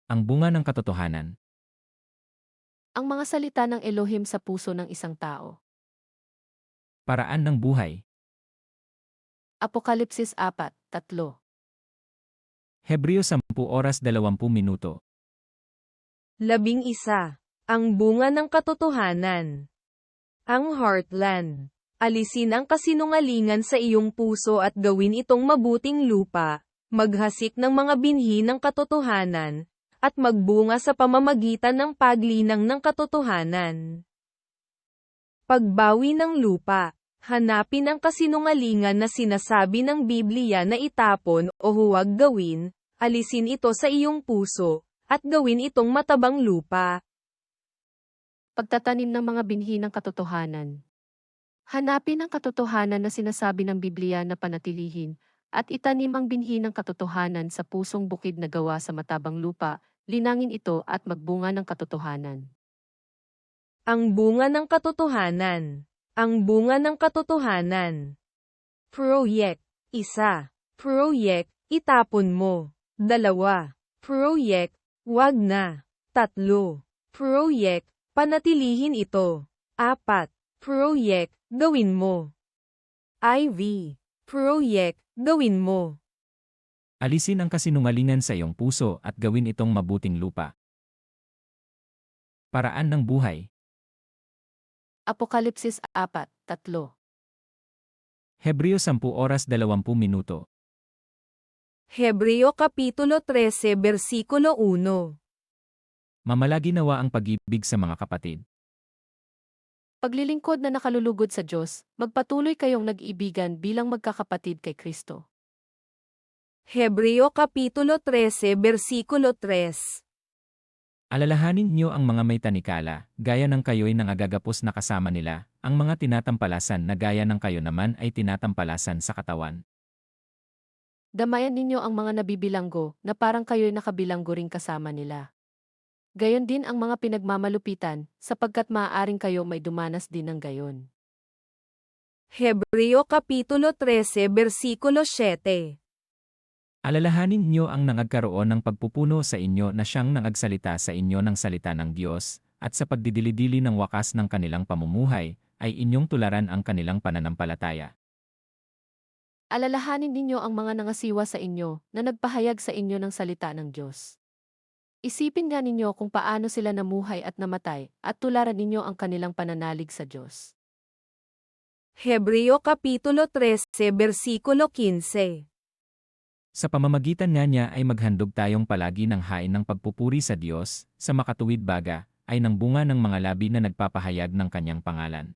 Ang bunga ng katotohanan. Ang mga salita ng Elohim sa puso ng isang tao. Paraan ng buhay. Apokalipsis 4:3. Hebreo 10:20. 11. Ang bunga ng katotohanan. Ang heartland. Alisin ang kasinungalingan sa iyong puso at gawin itong mabuting lupa, maghasik ng mga binhi ng katotohanan, at magbunga sa pamamagitan ng paglinang ng katotohanan. Pagbawi ng lupa. Hanapin ang kasinungalingan na sinasabi ng Biblia na itapon o huwag gawin, alisin ito sa iyong puso, at gawin itong matabang lupa. Pagtatanim ng mga binhi ng katotohanan. Hanapin ang katotohanan na sinasabi ng Biblia na panatilihin, at itanim ang binhi ng katotohanan sa pusong bukid na gawa sa matabang lupa, linangin ito at magbunga ng katotohanan. Ang bunga ng katotohanan. Ang bunga ng katotohanan. Proyek. 1. Proyek, itapon mo. 2. Proyek, wag na. 3. Proyek, panatilihin ito. 4. Proyek, gawin mo. IV. Proyek, gawin mo. Alisin ang kasinungalingan sa iyong puso at gawin itong mabuting lupa. Paraan ng buhay. Apokalipsis 4:3. Hebreo 10:20. Hebreo Kapitulo 13 Versikulo 1. Mamalagi nawa ang pag-ibig sa mga kapatid. Paglilingkod na nakalulugod sa Diyos, magpatuloy kayong nag-ibigan bilang magkakapatid kay Kristo. Hebreo Kapitulo 13 Versikulo 3. Alalahanin niyo ang mga may tanikala, gaya ng kayo'y nangagagapos na kasama nila, ang mga tinatampalasan na gaya ng kayo naman ay tinatampalasan sa katawan. Damayan ninyo ang mga nabibilanggo na parang kayo'y nakabilanggo ring kasama nila. Gayon din ang mga pinagmamalupitan, sapagkat maaaring kayo may dumanas din ng gayon. Hebreo Kapitulo 13 Versikulo 7. Alalahanin niyo ang nangagkaroon ng pagpupuno sa inyo na siyang nangagsalita sa inyo ng salita ng Diyos, at sa pagdidili-dili ng wakas ng kanilang pamumuhay, ay inyong tularan ang kanilang pananampalataya. Alalahanin ninyo ang mga nangasiwa sa inyo na nagpahayag sa inyo ng salita ng Diyos. Isipin nga ninyo kung paano sila namuhay at namatay, at tularan ninyo ang kanilang pananalig sa Diyos. Hebreo Kapitulo 13 Versikulo 15. Sa pamamagitan nga niya ay maghandog tayong palagi ng hain ng pagpupuri sa Diyos, sa makatuwid baga, ay ng bunga ng mga labi na nagpapahayag ng kanyang pangalan.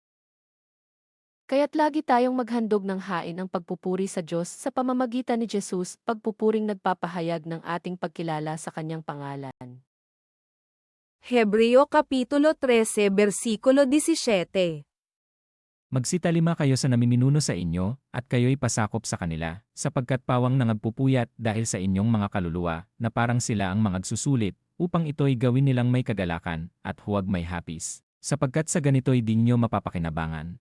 Kaya't lagi tayong maghandog ng hain ng pagpupuri sa Diyos sa pamamagitan ni Jesus, pagpupuring nagpapahayag ng ating pagkilala sa kanyang pangalan. Hebreo Kapitulo 13 Versikulo 17. Magsitalima kayo sa namiminuno sa inyo, at kayo'y pasakop sa kanila, sapagkat pawang nangagpupuyat dahil sa inyong mga kaluluwa, na parang sila ang magsusulit, upang ito'y gawin nilang may kagalakan, at huwag may hapis, sapagkat sa ganito'y di nyo mapapakinabangan.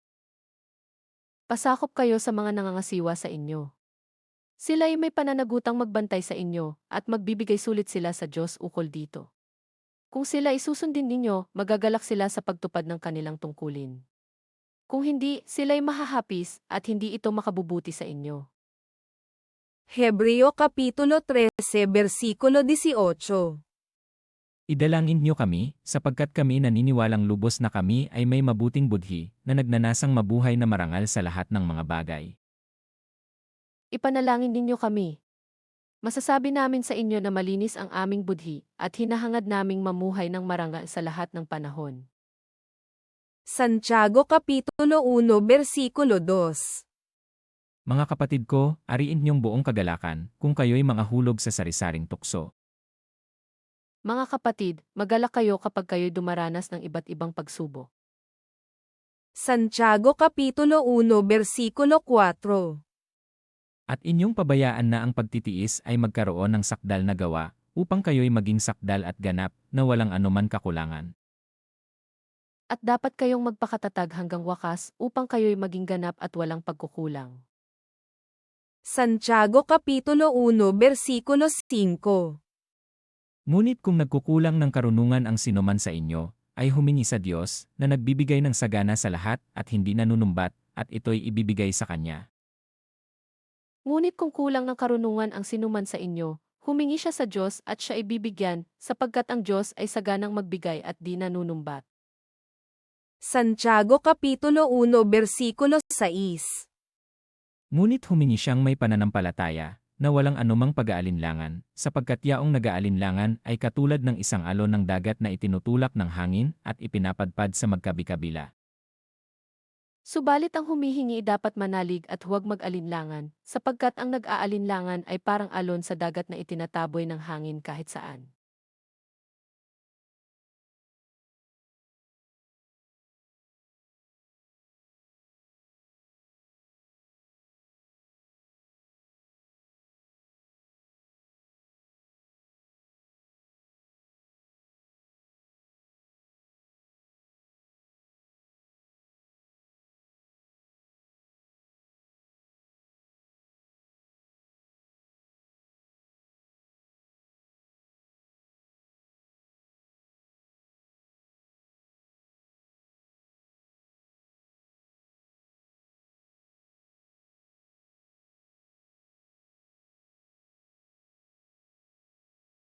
Pasakop kayo sa mga nangangasiwa sa inyo. Sila'y may pananagutang magbantay sa inyo, at magbibigay sulit sila sa Diyos ukol dito. Kung sila isusundin ninyo, magagalak sila sa pagtupad ng kanilang tungkulin. Kung hindi, sila'y mahahapis, at hindi ito makabubuti sa inyo. Hebreo Kapitulo 13 Versikulo 18. Idalangin niyo kami, sapagkat kami naniniwalang lubos na kami ay may mabuting budhi, na nagnanasang mabuhay na marangal sa lahat ng mga bagay. Ipanalangin ninyo kami. Masasabi namin sa inyo na malinis ang aming budhi, at hinahangad naming mamuhay ng marangal sa lahat ng panahon. Santiago Kapitulo 1 Versikulo 2. Mga kapatid ko, ariin niyong buong kagalakan, kung kayo'y mga hulog sa sarisaring tukso. Mga kapatid, magalak kayo kapag kayo'y dumaranas ng iba't ibang pagsubok. Santiago Kapitulo 1 Versikulo 4. At inyong pabayaan na ang pagtitiis ay magkaroon ng sakdal na gawa, upang kayo'y maging sakdal at ganap, na walang anuman kakulangan. At dapat kayong magpakatatag hanggang wakas upang kayo'y maging ganap at walang pagkukulang. Santiago Kapitulo 1 Versikulo 5. Ngunit kung nagkukulang ng karunungan ang sinuman sa inyo, ay humingi sa Diyos na nagbibigay ng sagana sa lahat at hindi nanunumbat, at ito'y ibibigay sa Kanya. Ngunit kung kulang ng karunungan ang sinuman sa inyo, humingi siya sa Diyos at siya ibibigyan, sapagkat ang Diyos ay saganang magbigay at di nanunumbat. Santiago Kapitulo 1 Versikulo 6. Ngunit humingi siyang may pananampalataya, na walang anumang pag-aalinlangan, sapagkat yaong nag-aalinlangan ay katulad ng isang alon ng dagat na itinutulak ng hangin at ipinapadpad sa magkabi-kabila. Subalit ang humihingi dapat manalig at huwag mag-alinlangan, sapagkat ang nag-aalinlangan ay parang alon sa dagat na itinataboy ng hangin kahit saan.